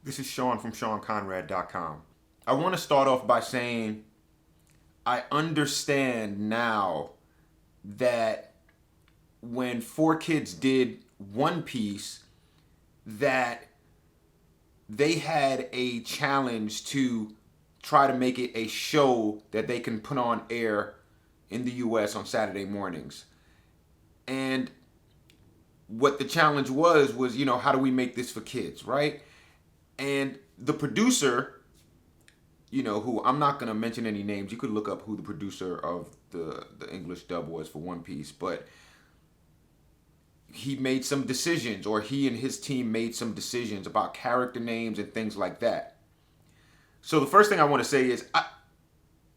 This is Shawn from ShawnConrad.com. I want to start off by saying I understand now that when 4Kids did One Piece, that they had a challenge to try to make it a show that they can put on air in the US on Saturday mornings. And what the challenge was, how do we make this for kids, right? And the producer, who I'm not going to mention any names. You could look up who the producer of the English dub was for One Piece. But he made some decisions, or he and his team made some decisions about character names and things like that. So the first thing I want to say is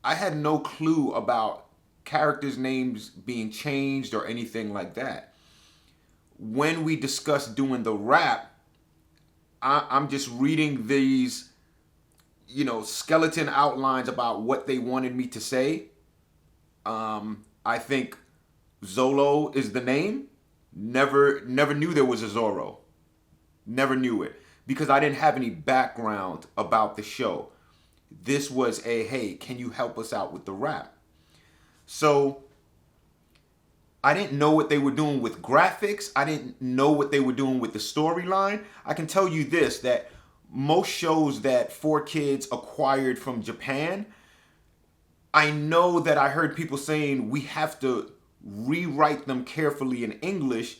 I had no clue about characters' names being changed or anything like that. When we discussed doing the rap, I'm just reading these, skeleton outlines about what they wanted me to say. I think Zolo is the name. Never knew there was a Zoro. Never knew it. Because I didn't have any background about the show. This was hey, can you help us out with the rap? So I didn't know what they were doing with graphics. I didn't know what they were doing with the storyline. I can tell you this, that most shows that 4Kids acquired from Japan, I know that I heard people saying we have to rewrite them carefully in English.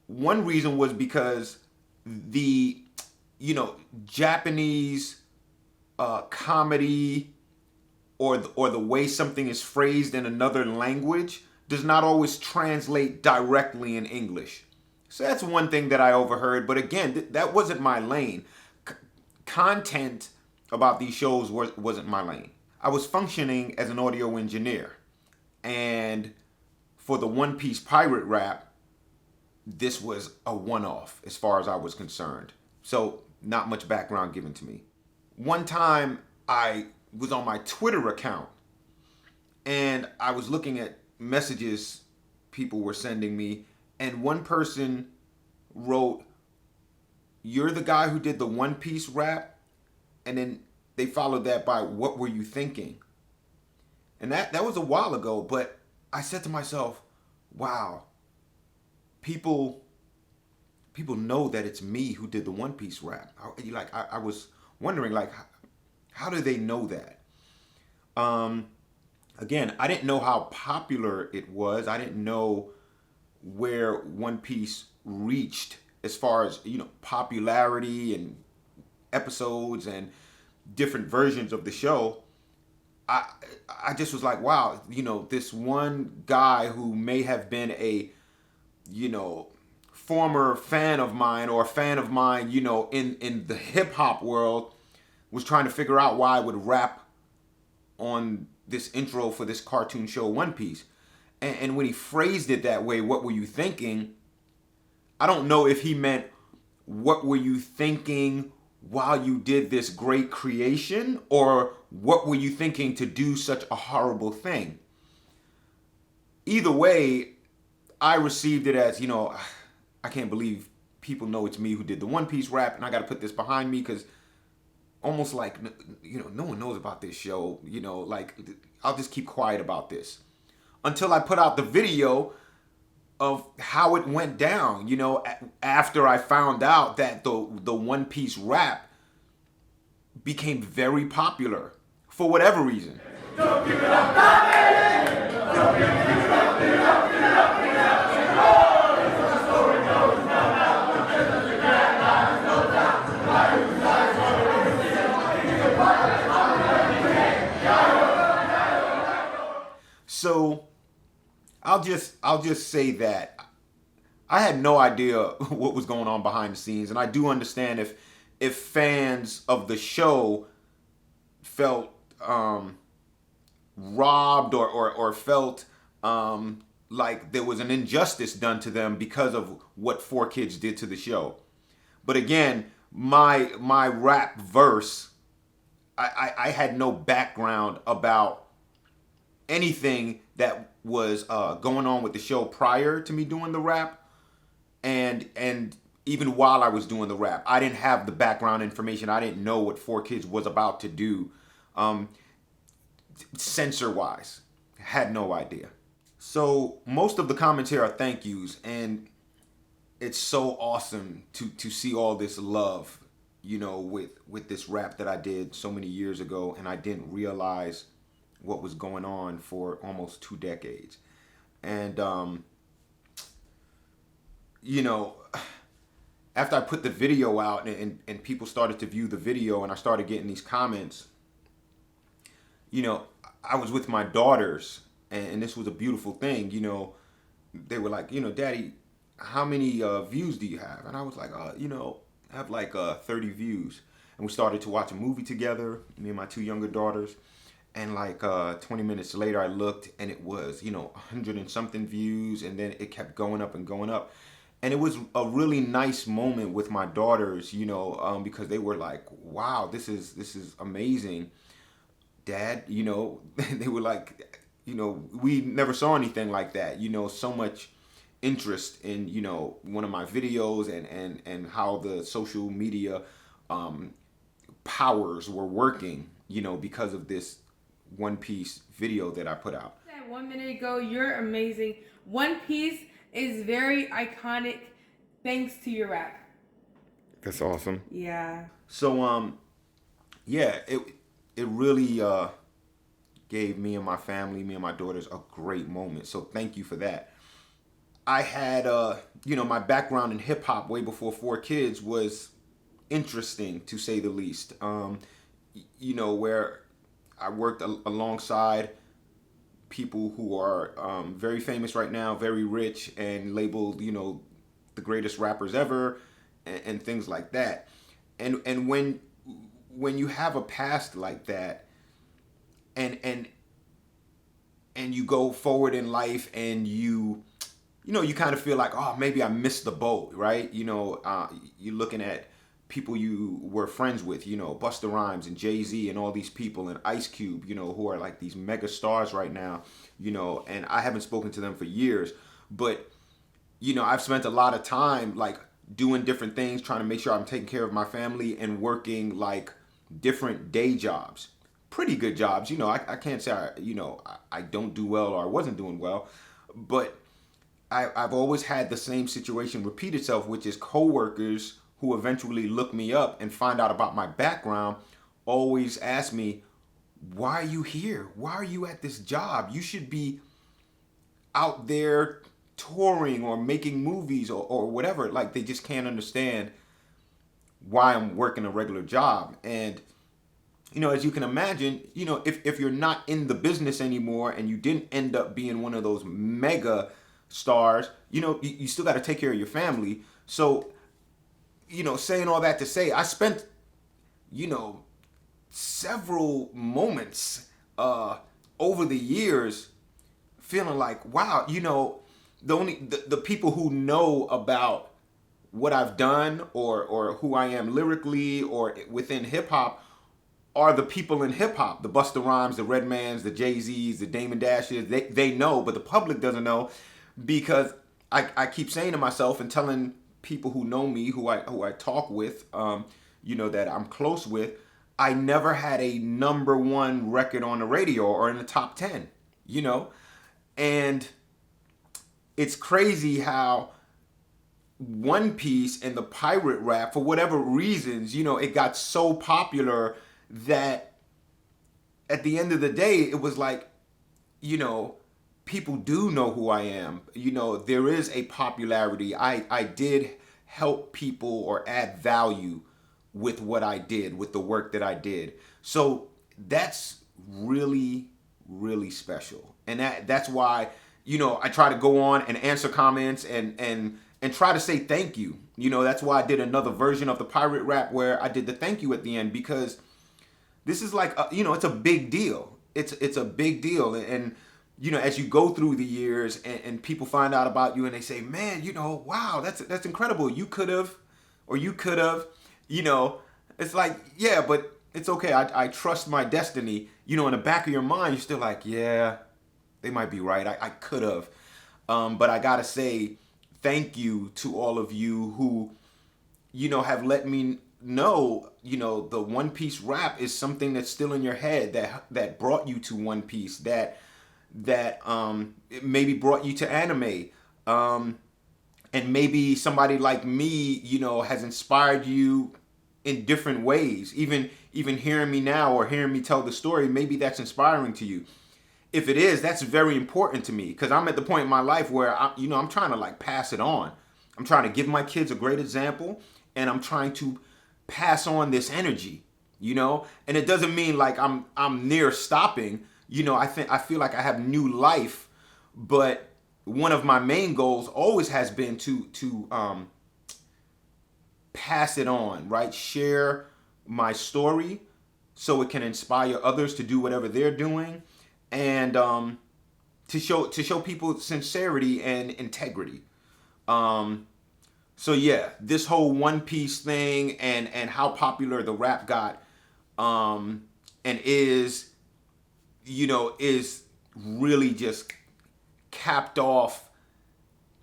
One reason was because the, Japanese comedy or the way something is phrased in another language does not always translate directly in English. So that's one thing that I overheard. But again, that wasn't my lane. Content about these shows wasn't my lane. I was functioning as an audio engineer. And for the One Piece pirate rap, this was a one-off as far as I was concerned. So not much background given to me. One time I was on my Twitter account and I was looking at messages people were sending me, and one person wrote, "You're the guy who did the One Piece rap?" And then they followed that by, "What were you thinking?" And that was a while ago, but I said to myself, wow, people know that it's me who did the One Piece rap. I was wondering, how do they know that? Again, I didn't know how popular it was. I didn't know where One Piece reached as far as, popularity and episodes and different versions of the show. I just was like, wow, this one guy who may have been a, former fan of mine or a fan of mine, in the hip hop world, was trying to figure out why I would rap on this intro for this cartoon show One Piece. And when he phrased it that way, "What were you thinking?" I don't know if he meant, what were you thinking while you did this great creation, or what were you thinking to do such a horrible thing? Either way, I received it as, I can't believe people know it's me who did the One Piece rap, and I got to put this behind me, because almost like, no one knows about this show, I'll just keep quiet about this. Until I put out the video of how it went down, after I found out that the One Piece rap became very popular for whatever reason. Don't give it up, don't give it up, give it up, give it up, give it up. So I'll just say that I had no idea what was going on behind the scenes, and I do understand if fans of the show felt robbed or felt like there was an injustice done to them because of what 4Kids did to the show. But again, my rap verse, I had no background about anything that was going on with the show prior to me doing the rap, and even while I was doing the rap. I didn't have the background information. I didn't know what 4Kids was about to do, censor wise. Had no idea. So most of the comments here are thank yous, and it's so awesome to see all this love, with this rap that I did so many years ago, and I didn't realize what was going on for almost 2 decades. And after I put the video out and people started to view the video and I started getting these comments, I was with my daughters, and this was a beautiful thing. They were like, Daddy, how many views do you have? And I was like, I have like 30 views. And we started to watch a movie together, me and my 2 younger daughters. And like 20 minutes later, I looked and it was, 100 and something views. And then it kept going up and going up. And it was a really nice moment with my daughters, because they were like, wow, this is amazing. Dad, they were like, we never saw anything like that. So much interest in, one of my videos and how the social media powers were working, because of this One Piece video that I put out. 1 minute ago, you're amazing. One Piece is very iconic thanks to your rap. That's awesome. Yeah. So yeah, it really gave me and my family, me and my daughters, a great moment. So thank you for that. I had my background in hip hop way before 4Kids was interesting, to say the least. Where I worked alongside people who are very famous right now, very rich, and labeled, the greatest rappers ever, and things like that. And when you have a past like that, and you go forward in life, and you kind of feel like, oh, maybe I missed the boat, right? You're looking at people you were friends with, Busta Rhymes and Jay-Z and all these people, and Ice Cube, who are like these mega stars right now, and I haven't spoken to them for years, but, I've spent a lot of time like doing different things, trying to make sure I'm taking care of my family and working like different day jobs, pretty good jobs. I can't say I don't do well or I wasn't doing well, but I've always had the same situation repeat itself, which is coworkers who eventually look me up and find out about my background always ask me, why are you here? Why are you at this job? You should be out there touring or making movies or whatever. Like, they just can't understand why I'm working a regular job. And, as you can imagine, if you're not in the business anymore and you didn't end up being one of those mega stars, you still got to take care of your family. So, saying all that to say, I spent, several moments over the years feeling like, wow, the people who know about what I've done or who I am lyrically or within hip hop are the people in hip hop, the Busta Rhymes, the Redmans, the Jay-Z's, the Damon Dashes. They know, but the public doesn't know, because I keep saying to myself and telling people who know me, who I talk with, that I'm close with, I never had a #1 record on the radio or in the top 10, and it's crazy how One Piece and the pirate rap, for whatever reasons, it got so popular that at the end of the day, it was like, people do know who I am. There is a popularity. I did help people or add value with what I did, with the work that I did. So that's really, really special. And that's why, I try to go on and answer comments and try to say thank you. That's why I did another version of the pirate rap where I did the thank you at the end, because this is like, it's a big deal. It's a big deal. And as you go through the years and people find out about you and they say, man, wow, that's incredible. You could have, it's like, yeah, but it's okay. I trust my destiny. In the back of your mind, you're still like, yeah, they might be right. I could have. But I got to say thank you to all of you who, have let me know, the One Piece rap is something that's still in your head, that brought you to One Piece, that it maybe brought you to anime. And maybe somebody like me, has inspired you in different ways. Even hearing me now or hearing me tell the story, maybe that's inspiring to you. If it is, that's very important to me, because I'm at the point in my life where I'm trying to like pass it on. I'm trying to give my kids a great example, and I'm trying to pass on this energy, and it doesn't mean like I'm near stopping. I feel like I have new life, but one of my main goals always has been to pass it on, right? Share my story so it can inspire others to do whatever they're doing, and to show people sincerity and integrity. So yeah, this whole One Piece thing, and how popular the rap got, and is really just capped off,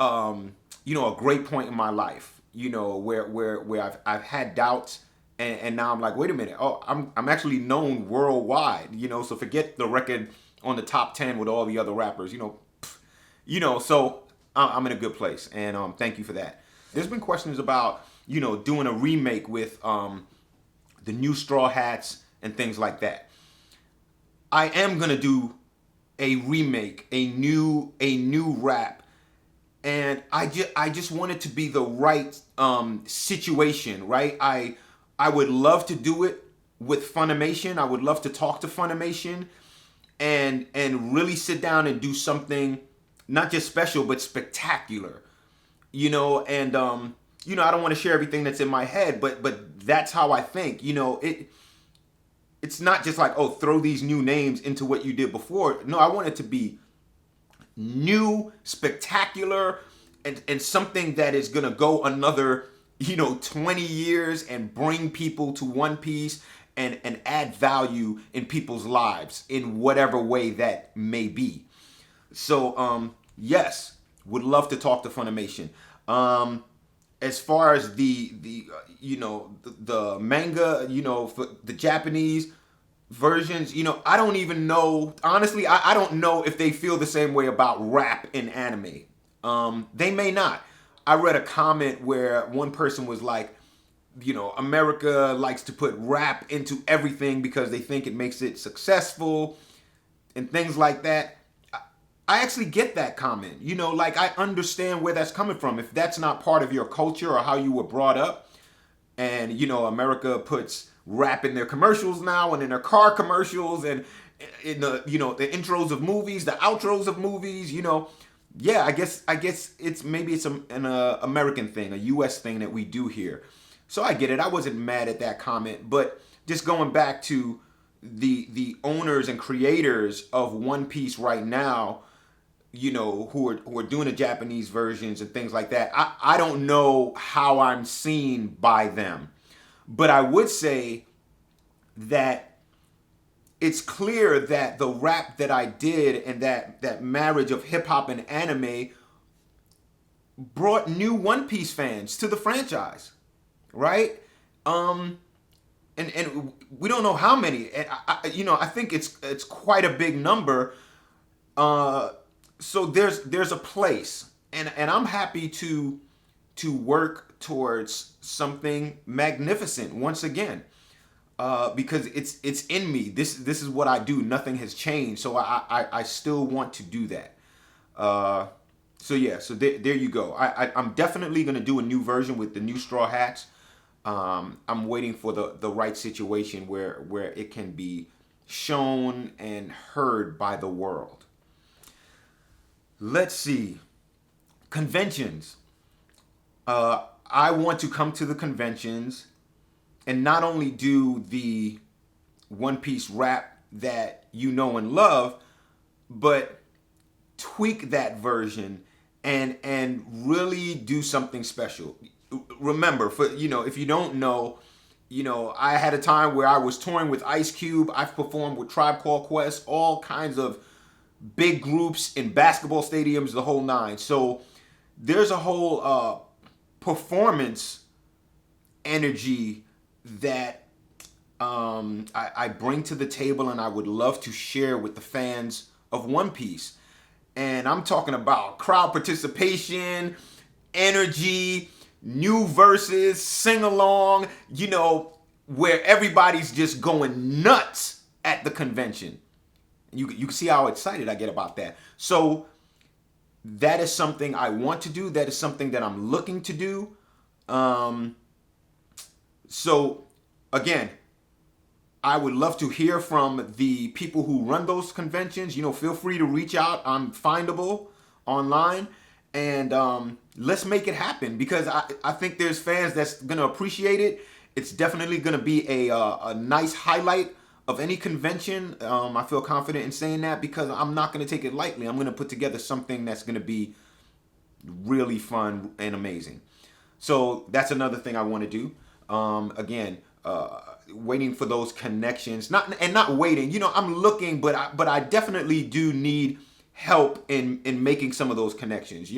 a great point in my life, where I've had doubts, and now I'm like, wait a minute, oh, I'm actually known worldwide, so forget the record on the top 10 with all the other rappers, so I'm in a good place, and thank you for that. There's been questions about, doing a remake with the new Straw Hats and things like that. I am gonna do a remake, a new rap, and I just want it to be the right situation, right? I would love to do it with Funimation. I would love to talk to Funimation and really sit down and do something not just special but spectacular, and I don't want to share everything that's in my head, but that's how I think. It's not just like, oh, throw these new names into what you did before. No, I want it to be new, spectacular, and something that is gonna go another 20 years and bring people to One Piece, and add value in people's lives in whatever way that may be. So yes, would love to talk to Funimation. As far as the manga, for the Japanese versions, I don't even know. Honestly, I don't know if they feel the same way about rap in anime. They may not. I read a comment where one person was like, America likes to put rap into everything because they think it makes it successful and things like that. I actually get that comment. Like, I understand where that's coming from. If that's not part of your culture or how you were brought up, and America puts rap in their commercials now, and in their car commercials, and in the the intros of movies, the outros of movies, yeah, I guess it's an American thing, a US thing that we do here. So I get it. I wasn't mad at that comment, but just going back to the owners and creators of One Piece right now, who are doing the Japanese versions and things like that. I don't know how I'm seen by them, but I would say that it's clear that the rap that I did, and that marriage of hip hop and anime, brought new One Piece fans to the franchise, right? And we don't know how many. And I think it's quite a big number. So there's a place, and I'm happy to work towards something magnificent once again, because it's in me. This is what I do. Nothing has changed, so I still want to do that. So yeah, so there you go. I'm definitely gonna do a new version with the new Straw Hats. I'm waiting for the right situation where it can be shown and heard by the world. Let's see. Conventions. I want to come to the conventions and not only do the One Piece rap that you know and love, but tweak that version and really do something special. Remember, if you don't know, I had a time where I was touring with Ice Cube. I've performed with Tribe Called Quest, all kinds of big groups in basketball stadiums, the whole nine. So there's a whole performance energy that I bring to the table and I would love to share with the fans of One Piece. And I'm talking about crowd participation, energy, new verses, sing along, where everybody's just going nuts at the convention. You can see how excited I get about that. So that is something I want to do. That is something that I'm looking to do. So again, I would love to hear from the people who run those conventions. Feel free to reach out. I'm findable online. And let's make it happen, because I think there's fans that's going to appreciate it. It's definitely going to be a nice highlight of any convention. I feel confident in saying that because I'm not going to take it lightly. I'm going to put together something that's going to be really fun and amazing. So that's another thing I want to do. Again, waiting for those connections, not waiting. I'm looking, but I definitely do need help in making some of those connections.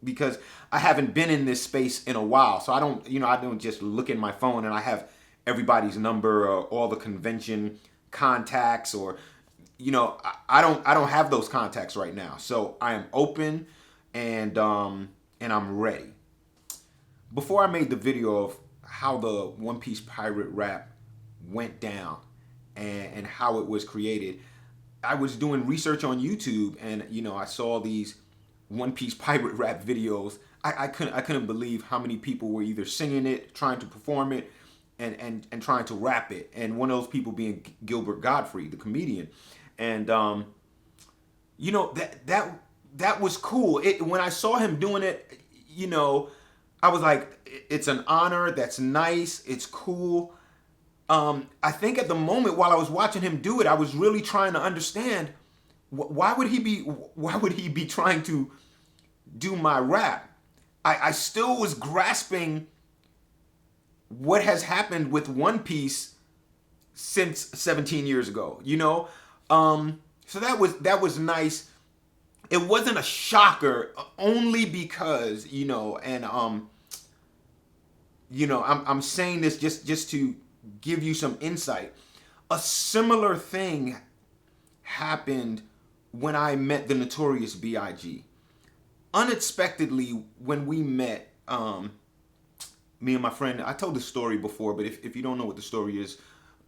Because I haven't been in this space in a while, so I don't just look in my phone and I have everybody's number or all the convention contacts, or I don't have those contacts right now. So I am open and I'm ready. Before I made the video of how the One Piece pirate rap went down and how it was created, I was doing research on YouTube, and I saw these One Piece pirate rap videos. I couldn't believe how many people were either singing it, trying to perform it, and trying to rap it. And one of those people being Gilbert Gottfried, the comedian. And that was cool. When I saw him doing it, I was like, it's an honor. That's nice. It's cool. I think at the moment while I was watching him do it, I was really trying to understand why would he be trying to do my rap. I still was grasping what has happened with One Piece since 17 years ago. So that was nice. It wasn't a shocker, only because I'm saying this just to give you some insight. A similar thing happened when I met the Notorious B.I.G. Unexpectedly, when we met, me and my friend, I told this story before, but if you don't know what the story is,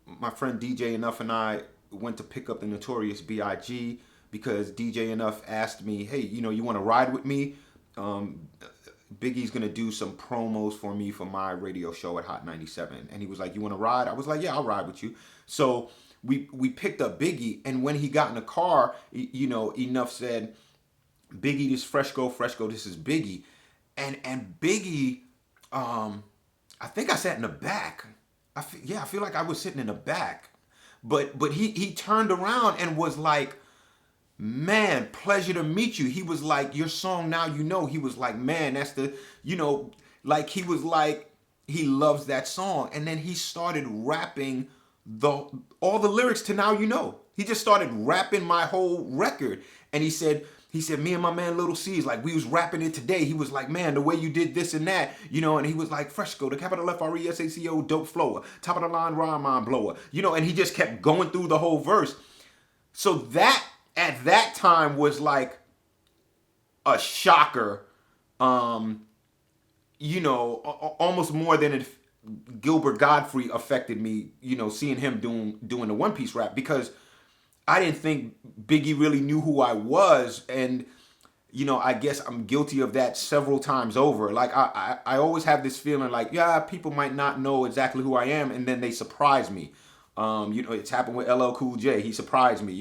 my friend DJ Enough and I went to pick up the Notorious B.I.G. because DJ Enough asked me, hey, you want to ride with me? Biggie's going to do some promos for me for my radio show at Hot 97. And he was like, you want to ride? I was like, yeah, I'll ride with you. So we picked up Biggie. And when he got in the car, Enough said, Biggie, this Freshco, this is Biggie. And Biggie, I think I sat in the back. I feel like I was sitting in the back. But he turned around and was like, man, pleasure to meet you. He was like, your song Now You Know. He was like, man, that's the, like he was like, he loves that song. And then he started rapping all the lyrics to Now You Know. He just started rapping my whole record. And he said, me and my man Little C's, like, we was rapping it today. He was like, man, the way you did this and that, and he was like, Freshco, the capital F-R-E-S-A-C-O, dope flower, top of the line rhyme mind blower, and he just kept going through the whole verse. So that, at that time, was like a shocker, almost more than if Gilbert Gottfried affected me, seeing him doing the One Piece rap, because I didn't think Biggie really knew who I was. And, I guess I'm guilty of that several times over. Like, I always have this feeling like, yeah, people might not know exactly who I am, and then they surprise me. It's happened with LL Cool J. He surprised me.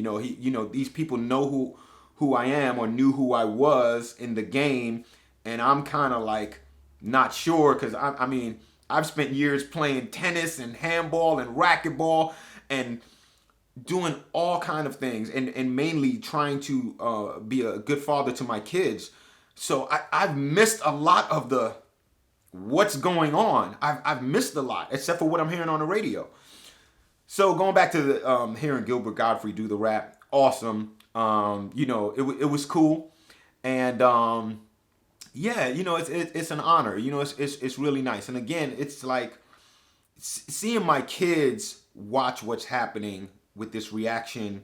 These people know who I am, or knew who I was in the game, and I'm kind of like not sure, because I've spent years playing tennis and handball and racquetball and doing all kind of things, and mainly trying to be a good father to my kids. So I've missed a lot of the what's going on. I've missed a lot, except for what I'm hearing on the radio. So going back to the hearing Gilbert Gottfried do the rap, awesome. It was cool, and it's an honor. It's really nice. And again, it's like, seeing my kids watch what's happening with this reaction,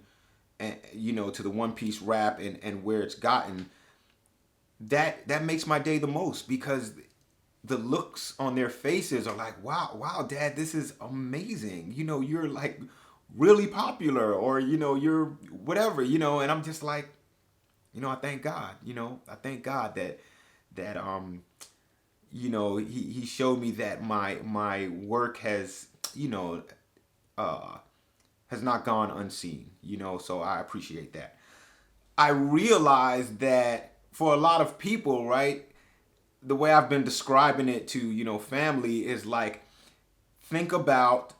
and to the One Piece rap and where it's gotten, that makes my day the most, because the looks on their faces are like, wow, Dad, this is amazing. You're like really popular, or you're whatever, and I'm just like, I thank God. I thank God that he showed me that my work has uh has not gone unseen. So I appreciate that. I realize that for a lot of people, right, the way I've been describing it to family is like, think about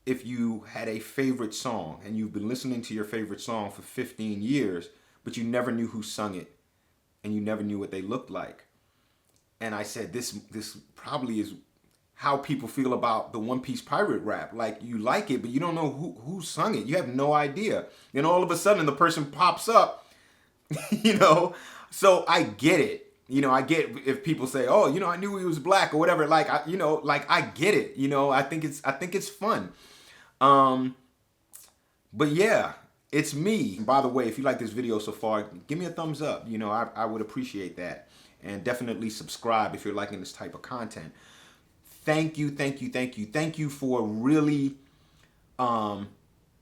if you had a favorite song and you've been listening to your favorite song for 15 years, but you never knew who sung it and you never knew what they looked like. And I said, this probably is how people feel about the One Piece pirate rap. Like, you like it, but you don't know who sung it. You have no idea. Then all of a sudden the person pops up, So I get it. I get if people say, "Oh, I knew he was black," or whatever. Like, I get it. I think it's fun. But yeah, it's me. By the way, if you like this video so far, give me a thumbs up. I would appreciate that. And definitely subscribe if you're liking this type of content. Thank you for really,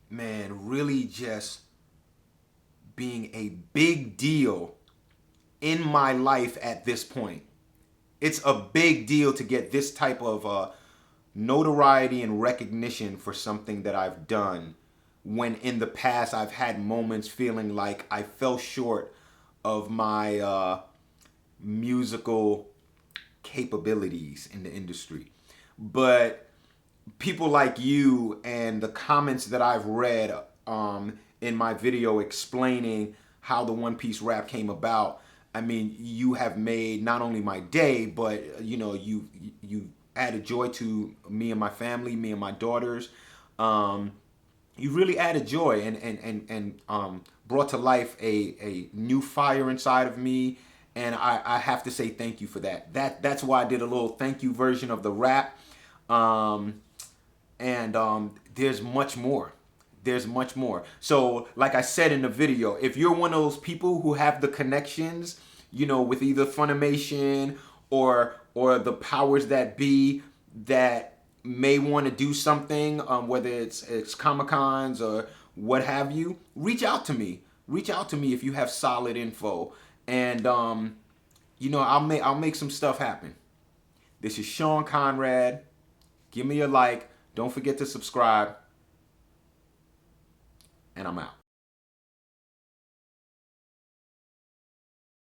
really just being a big deal in my life at this point. It's a big deal to get this type of notoriety and recognition for something that I've done, when in the past I've had moments feeling like I fell short of my musical capabilities in the industry. But people like you and the comments that I've read in my video explaining how the One Piece rap came about, I mean, you have made not only my day, but you added joy to me and my family, me and my daughters. You really added joy and brought to life a new fire inside of me. And I have to say thank you for that. That's why I did a little thank you version of the rap. There's much more. There's much more. So, like I said in the video, if you're one of those people who have the connections, with either Funimation or the powers that be, that may want to do something, whether it's Comic-Cons or what have you, reach out to me. Reach out to me if you have solid info, and I'll make some stuff happen. This is Shawn Conrad. Give me a like. Don't forget to subscribe. And I'm out.